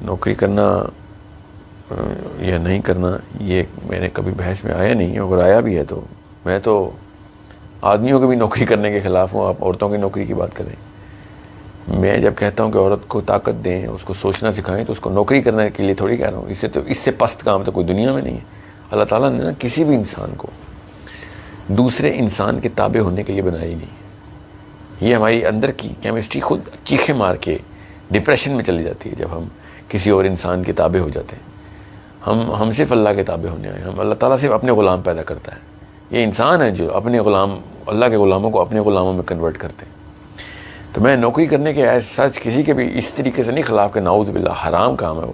نوکری کرنا یا نہیں کرنا یہ میں نے کبھی بحث میں آیا نہیں. اگر آیا بھی ہے تو میں تو آدمیوں کو بھی نوکری کرنے کے خلاف ہوں. آپ عورتوں کی نوکری کی بات کریں. میں جب کہتا ہوں کہ عورت کو طاقت دیں, اس کو سوچنا سکھائیں, تو اس کو نوکری کرنے کے لیے تھوڑی کہہ رہا ہوں. اس سے پست کام تو کوئی دنیا میں نہیں ہے. اللہ تعالیٰ نے نا کسی بھی انسان کو دوسرے انسان کے تابع ہونے کے لیے بنایا ہی نہیں. یہ ہماری اندر کی کیمسٹری خود چیخیں مار کے ڈپریشن میں چلی جاتی ہے جب ہم کسی اور انسان کے تابع ہو جاتے ہیں. ہم صرف اللہ کے تابع ہونے آئے ہیں. اللہ تعالیٰ صرف اپنے غلام پیدا کرتا ہے. یہ انسان ہے جو اپنے غلام, اللہ کے غلاموں کو اپنے غلاموں میں کنورٹ کرتے ہیں. تو میں نوکری کرنے کے ایز سچ کسی کے بھی اس طریقے سے نہیں خلاف کہ نعوذ باللہ حرام کام ہے وہ,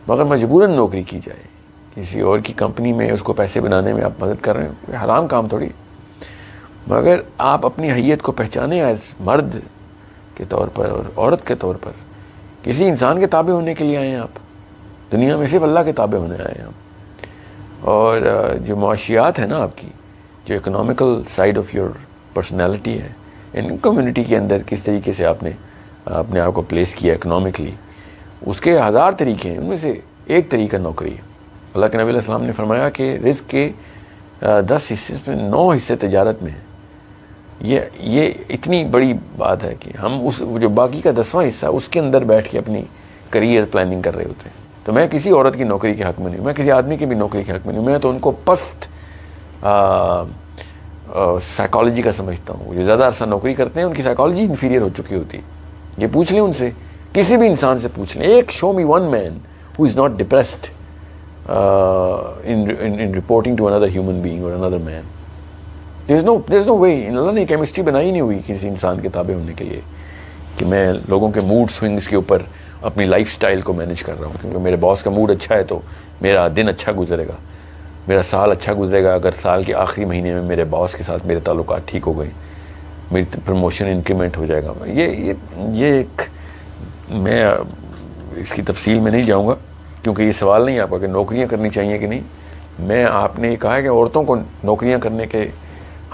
مگر مجبوراً نوکری کی جائے. کسی اور کی کمپنی میں اس کو پیسے بنانے میں آپ مدد کر رہے ہیں, حرام کام تھوڑی. مگر آپ اپنی حیت کو پہچانیں ایز مرد کے طور پر اور عورت کے طور پر. کسی انسان کے تابع ہونے کے لیے آئے ہیں آپ, دنیا میں صرف اللہ کے تابع ہونے آئے ہیں آپ. اور جو معاشیات ہے نا آپ کی, جو economical side of your personality ہے, ان کمیونٹی کے اندر کس طریقے سے آپ نے اپنے آپ کو پلیس کیا اکنامکلی, اس کے ہزار طریقے ہیں. ان میں سے ایک طریقہ نوکری ہے. اللہ کے نبی علیہ السلام نے فرمایا کہ رزق کے 10 حصے میں 9 حصے تجارت میں ہیں. یہ اتنی بڑی بات ہے کہ ہم اس جو باقی کا 10واں حصہ اس کے اندر بیٹھ کے اپنی کریئر پلاننگ کر رہے ہوتے ہیں. تو میں کسی عورت کی نوکری کے حق میں نہیں, میں کسی آدمی کی بھی نوکری کے حق میں نہیں. میں تو ان کو پست سائیکالوجی کا سمجھتا ہوں. جو زیادہ عرصہ نوکری کرتے ہیں ان کی سائیکالوجی انفیریئر ہو چکی ہوتی ہے. یہ پوچھ لیں ان سے, کسی بھی انسان سے پوچھ لیں. ایک show me one man who is not depressed in reporting to another human being or another man. There's no way. اللہ نے کیمسٹری بنائی نہیں ہوئی کسی انسان کے تابع ہونے کے لیے کہ میں لوگوں کے موڈ سوئنگز کے اوپر اپنی لائف سٹائل کو مینیج کر رہا ہوں. کیونکہ میرے باس کا موڈ اچھا ہے تو میرا دن اچھا گزرے گا, میرا سال اچھا گزرے گا. اگر سال کے آخری مہینے میں میرے باس کے ساتھ میرے تعلقات ٹھیک ہو گئے, میری پروموشن انکریمنٹ ہو جائے گا. یہ ایک, میں اس کی تفصیل میں نہیں جاؤں گا کیونکہ یہ سوال نہیں آپ کا کہ نوکریاں کرنی چاہیے کہ نہیں. میں آپ نے کہا ہے کہ عورتوں کو نوکریاں کرنے کے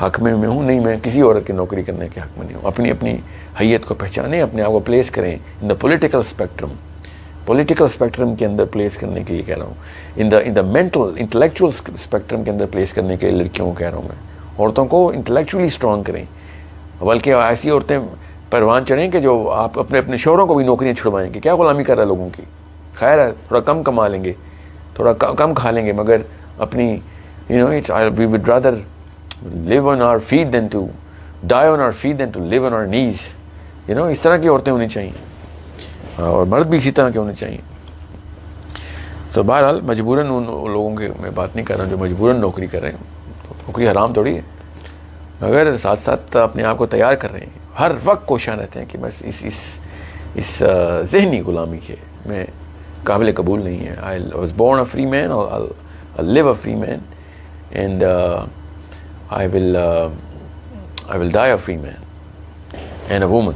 حق میں ہوں. نہیں, میں کسی عورت کی نوکری کرنے کے حق میں نہیں ہوں. اپنی حیت کو پہچانیں, اپنے آپ کو پلیس کریں ان دا پولیٹیکل اسپیکٹرم کے اندر پلیس کرنے کے لیے کہہ رہا ہوں. ان دا مینٹل انٹلیکچوئل اسپیکٹرم کے اندر پلیس کرنے کے لیے لڑکیوں کو کہہ رہا ہوں میں. عورتوں کو انٹلیکچولی اسٹرانگ کریں, بلکہ ایسی عورتیں پروان چڑھیں کہ جو آپ اپنے شوہروں کو بھی نوکریاں چھڑوائیں کہ کیا غلامی کر رہا ہے لوگوں کی. خیر ہے, تھوڑا کم کما لیں گے, تھوڑا کم کھا لیں گے, مگر اپنی we would rather live on our feet than to die on our feet than to live on our knees. اس طرح کی عورتیں ہونی چاہیے اور مرد بھی اسی طرح کے ہونے چاہیے. تو بہرحال مجبوراً ان لوگوں کے میں بات نہیں کر رہا ہوں جو مجبوراً نوکری کر رہے ہیں. نوکری حرام تھوڑی ہے, مگر ساتھ ساتھ اپنے آپ کو تیار کر رہے ہیں, ہر وقت کوشاں رہتے ہیں کہ بس اس ذہنی غلامی کے میں قابل قبول نہیں ہے. I was born a free man, I'll live a free man, and I will die a free man and a woman.